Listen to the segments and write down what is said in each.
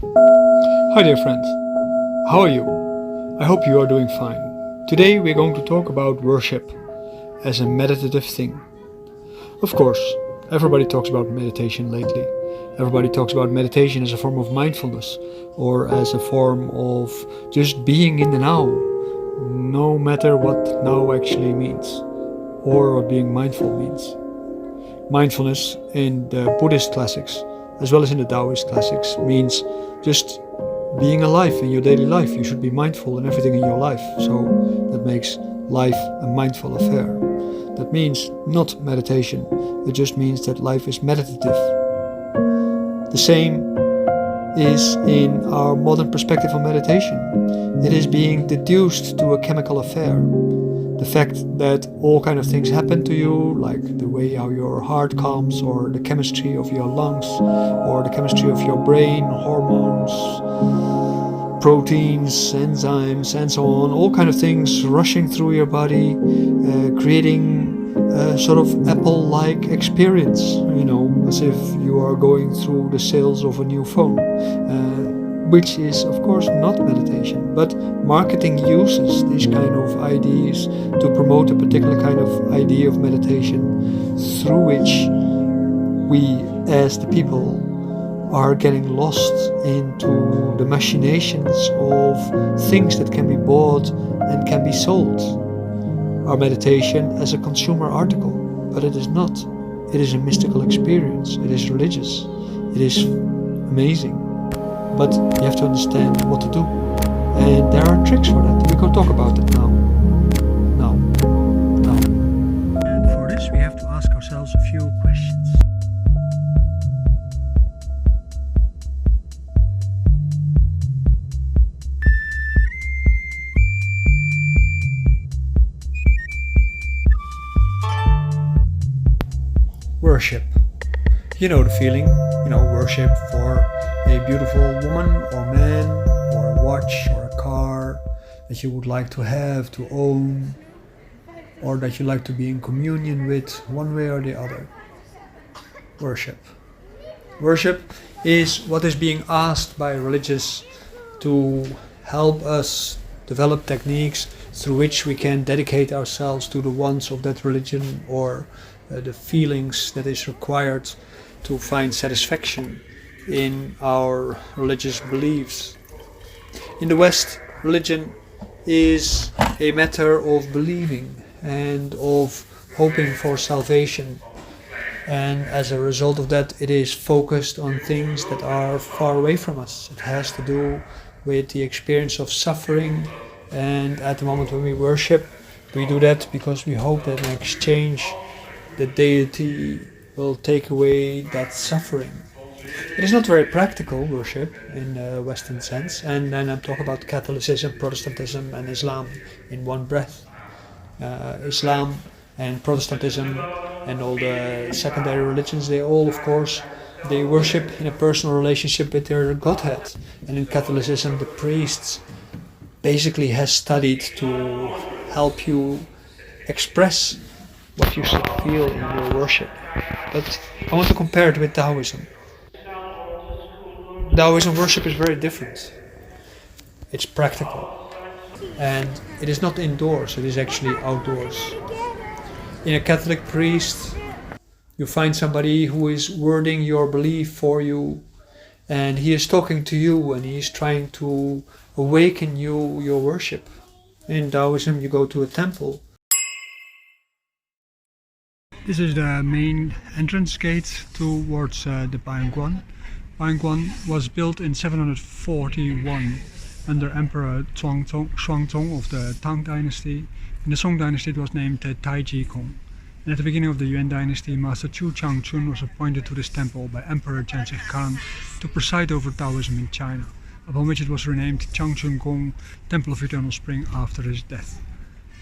Hi dear friends, how are you? I hope you are doing fine. Today we're going to talk about worship as a meditative thing. Of course, everybody talks about meditation lately. Everybody talks about meditation as a form of mindfulness or as a form of just being in the now, no matter what now actually means or what being mindful means. Mindfulness in the Buddhist classics as well as in the Taoist classics means just being alive in your daily life. You should be mindful in everything in your life. So that makes life a mindful affair. That means not meditation. It just means that life is meditative. The same is in our modern perspective on meditation. It is being deduced to a chemical affair. The fact that all kind of things happen to you, like the way how your heart calms, or the chemistry of your lungs, or the chemistry of your brain, hormones, proteins, enzymes, and so on, all kind of things rushing through your body, creating a sort of Apple-like experience, as if you are going through the sales of a new phone. Which is of course not meditation, but marketing uses these kind of ideas to promote a particular kind of idea of meditation through which we as the people are getting lost into the machinations of things that can be bought and can be sold. Our meditation as a consumer article, but it is not. It is a mystical experience, it is religious, it is amazing. But you have to understand what to do. And there are tricks for that. We can talk about it now. And for this we have to ask ourselves a few questions. Worship. You know the feeling, worship for a beautiful woman or man, or a watch or a car that you would like to have, to own, or that you like to be in communion with, one way or the other. Worship. Worship is what is being asked by religious to help us develop techniques through which we can dedicate ourselves to the wants of that religion, or the feelings that is required to find satisfaction in our religious beliefs. In the West, religion is a matter of believing and of hoping for salvation, and as a result of that it is focused on things that are far away from us. It has to do with the experience of suffering, and at the moment when we worship, we do that because we hope that in exchange the deity will take away that suffering. It is not very practical worship in the Western sense, and then I'm talking about Catholicism, Protestantism and Islam in one breath. Islam and Protestantism and all the secondary religions, they all, of course, they worship in a personal relationship with their Godhead. And in Catholicism, the priests basically has studied to help you express what you should feel in your worship. But I want to compare it with Taoism. Taoism worship is very different. It's practical. And it is not indoors, it is actually outdoors. In a Catholic priest, you find somebody who is wording your belief for you, and he is talking to you and he is trying to awaken you, your worship. In Taoism, you go to a temple. This is the main entrance gate towards the Baiyangguan. Baiyangguan was built in 741 under Emperor Xuanzong of the Tang Dynasty. In the Song Dynasty it was named Taiji Kong. And at the beginning of the Yuan Dynasty, Master Chu Changchun was appointed to this temple by Emperor Genghis Khan to preside over Taoism in China, upon which it was renamed Changchun Gong, Temple of Eternal Spring, after his death.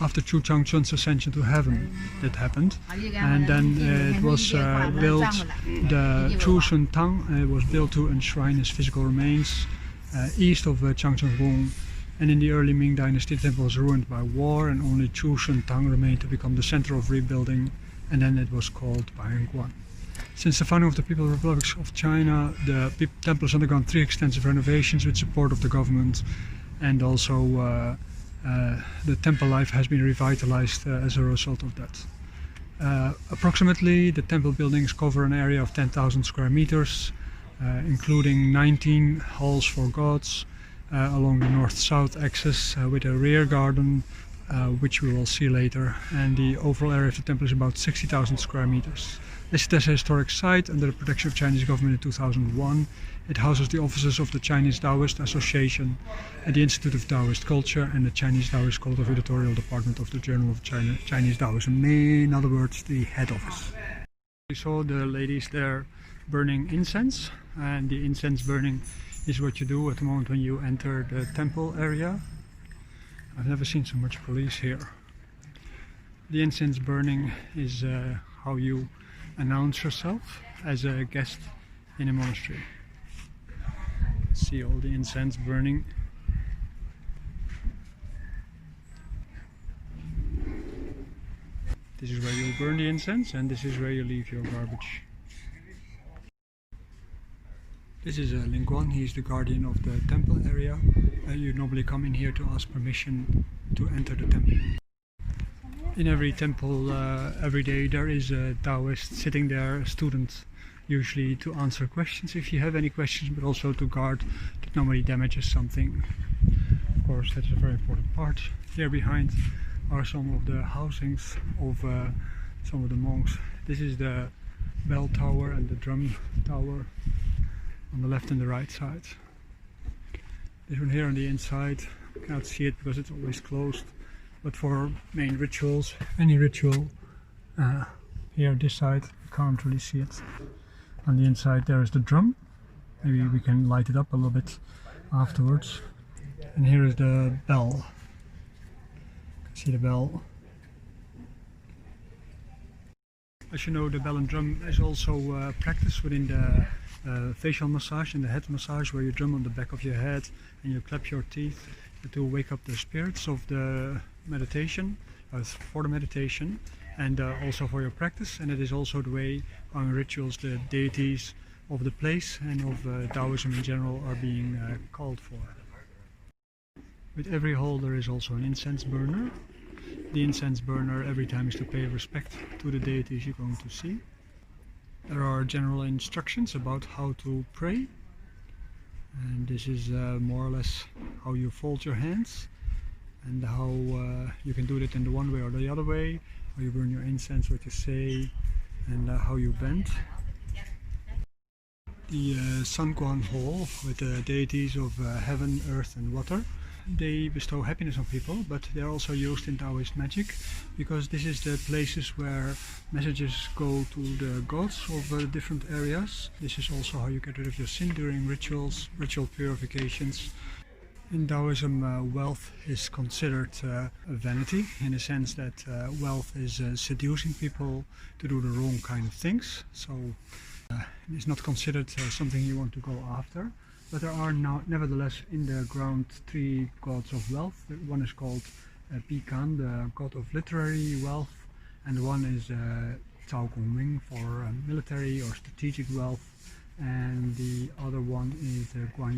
After Chu Changchun's ascension to heaven, that happened, and then it was built, the Chu Shun Tang was built to enshrine his physical remains east of Changchun Gong, and in the early Ming Dynasty the temple was ruined by war and only Chu Shun Tang remained to become the center of rebuilding, and then it was called Baiyangguan. Since the founding of the People's Republic of China, the temple has undergone 3 extensive renovations with support of the government, and also the temple life has been revitalized as a result of that. Approximately, the temple buildings cover an area of 10,000 square meters, including 19 halls for gods along the north-south axis, with a rear garden, which we will see later, and the overall area of the temple is about 60,000 square meters. Listed as a historic site under the protection of Chinese government in 2001, it houses the offices of the Chinese Taoist Association and the Institute of Taoist Culture and the Chinese Taoist Cult of Editorial Department of the Journal of Chinese Taoism, in other words, the head office. We saw the ladies there burning incense, and the incense burning is what you do at the moment when you enter the temple area. I've never seen so much police here. The incense burning is how you announce yourself as a guest in a monastery. See all the incense burning. This is where you'll burn the incense, and this is where you leave your garbage. This is Ling Guan. He is the guardian of the temple area. You normally come in here to ask permission to enter the temple. In every temple, every day there is a Taoist sitting there, a student, usually to answer questions if you have any questions, but also to guard that nobody damages something. Of course, that's a very important part. Here behind are some of the housings of some of the monks. This is the bell tower and the drum tower on the left and the right side. This one here on the inside, you cannot see it because it's always closed, but for main rituals, any ritual, here this side, you can't really see it. On the inside there is the drum. Maybe we can light it up a little bit afterwards. And here is the bell. You can see the bell. As you know, the bell and drum is also practiced within the facial massage and the head massage, where you drum on the back of your head and you clap your teeth to wake up the spirits of the meditation, for the meditation, and also for your practice. And it is also the way how in rituals the deities of the place and of Taoism in general are being called for. With every hall there is also an incense burner. The incense burner every time is to pay respect to the deities you're going to see. There are general instructions about how to pray, and this is more or less how you fold your hands and how you can do it in the one way or the other way, how you burn your incense, what you say, and how you bend. The Sanguan Hall with the deities of heaven, earth and water. They bestow happiness on people, but they are also used in Taoist magic, because this is the places where messages go to the gods of different areas. This is also how you get rid of your sin during rituals, ritual purifications. In Taoism, wealth is considered a vanity, in the sense that wealth is seducing people to do the wrong kind of things. So it's not considered something you want to go after. But there are now, nevertheless, in the ground 3 gods of wealth. One is called Pikan, the god of literary wealth, and one is Cao Gongming for military or strategic wealth, and the other one is Guan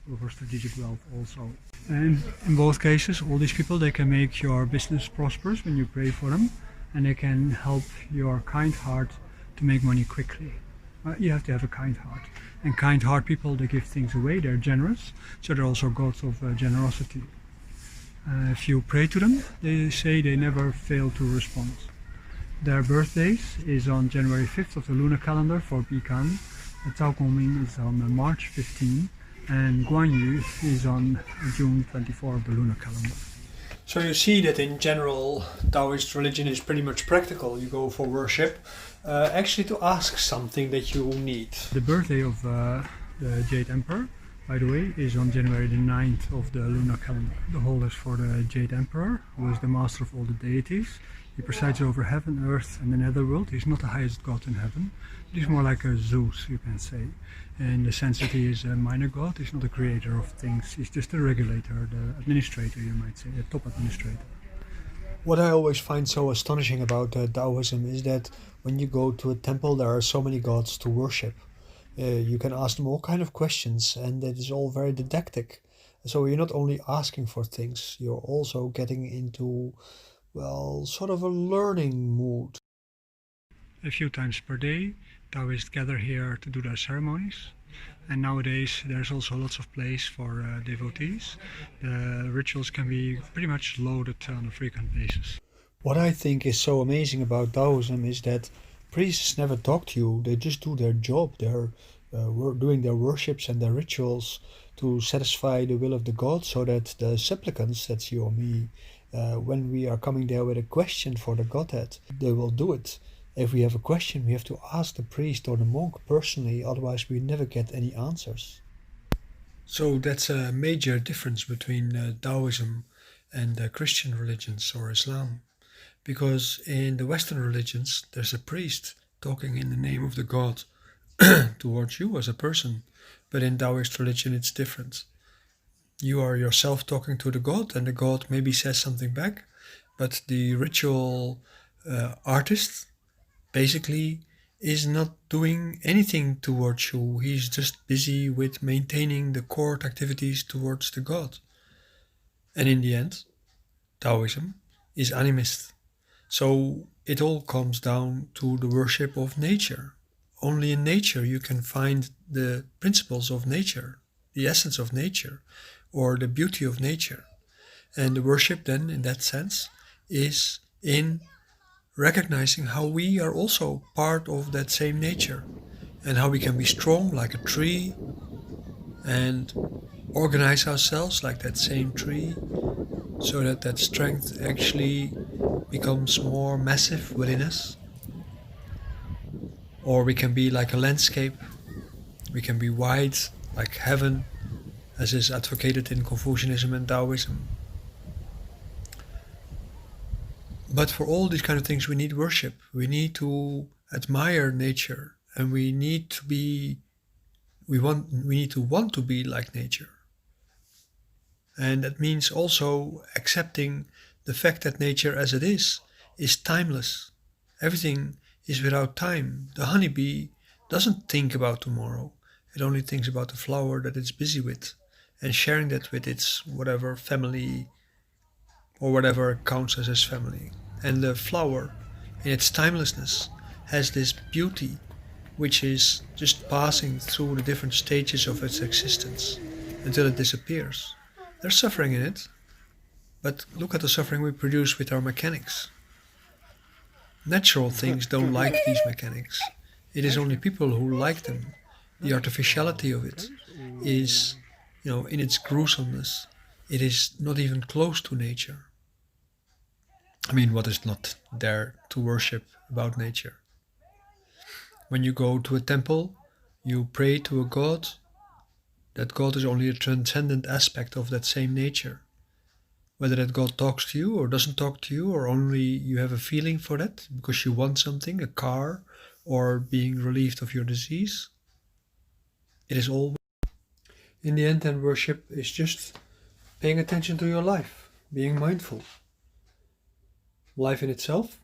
Yu for strategic wealth also. And in both cases, all these people, they can make your business prosperous when you pray for them, and they can help your kind heart to make money quickly. You have to have a kind heart. And kind heart people, they give things away, they're generous, so they're also gods of generosity. If you pray to them, they say they never fail to respond. Their birthdays is on January 5th of the lunar calendar for Pikan, Cao Gongming is on March 15, and Guan Yu is on June 24 of the lunar calendar. So you see that in general, Taoist religion is pretty much practical. You go for worship, actually to ask something that you need. The birthday of the Jade Emperor, by the way, is on January the 9th of the lunar calendar. The hall is for the Jade Emperor, who is the master of all the deities. He presides over heaven, earth and the netherworld. He's not the highest god in heaven. He's more like a Zeus, you can say, in the sense that he is a minor god. He's not a creator of things. He's just a regulator, the administrator, you might say, the top administrator. What I always find so astonishing about Taoism is that when you go to a temple, there are so many gods to worship. You can ask them all kind of questions, and it is all very didactic. So you're not only asking for things, you're also getting into, well, sort of a learning mood. A few times per day, Taoists gather here to do their ceremonies. And nowadays there's also lots of place for devotees. The rituals can be pretty much loaded on a frequent basis. What I think is so amazing about Taoism is that priests never talk to you, they just do their job. They're doing their worships and their rituals to satisfy the will of the god, so that the supplicants, that's you or me, when we are coming there with a question for the godhead, they will do it. If we have a question, we have to ask the priest or the monk personally, otherwise we never get any answers. So that's a major difference between Taoism and Christian religions or Islam. Because in the Western religions, there's a priest talking in the name of the god towards you as a person. But in Taoist religion, it's different. You are yourself talking to the god, and the god maybe says something back, but the ritual artist basically is not doing anything towards you. He's just busy with maintaining the court activities towards the god. And in the end, Taoism is animist. So it all comes down to the worship of nature. Only in nature you can find the principles of nature, the essence of nature, or the beauty of nature. And the worship then, in that sense, is in recognizing how we are also part of that same nature, and how we can be strong like a tree and organize ourselves like that same tree, so that that strength actually becomes more massive within us. Or we can be like a landscape, we can be wide like heaven, as is advocated in Confucianism and Taoism. But for all these kind of things, we need worship. We need to admire nature, and we need to want to be like nature. And that means also accepting the fact that nature as it is timeless. Everything is without time. The honeybee doesn't think about tomorrow. It only thinks about the flower that it's busy with, and sharing that with its whatever family or whatever counts as its family. And the flower, in its timelessness, has this beauty which is just passing through the different stages of its existence until it disappears. There's suffering in it, but look at the suffering we produce with our mechanics. Natural things don't like these mechanics. It is only people who like them. The artificiality of it is, in its gruesomeness, it is not even close to nature. I mean, what is not there to worship about nature? When you go to a temple, you pray to a god. That god is only a transcendent aspect of that same nature. Whether that god talks to you or doesn't talk to you, or only you have a feeling for that because you want something, a car, or being relieved of your disease, it is all. In the end, then worship is just paying attention to your life, being mindful. Life in itself,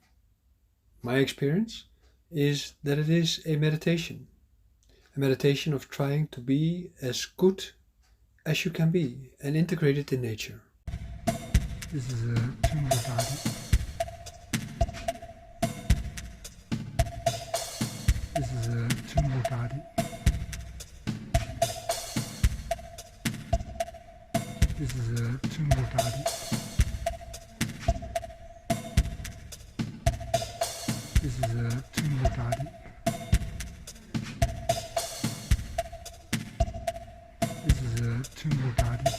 my experience, is that it is a meditation of trying to be as good as you can be and integrated in nature. This is a tunable garden. This is a tunable garden. This is a tunable garden. This is a tunable garden. This is a tunable garden.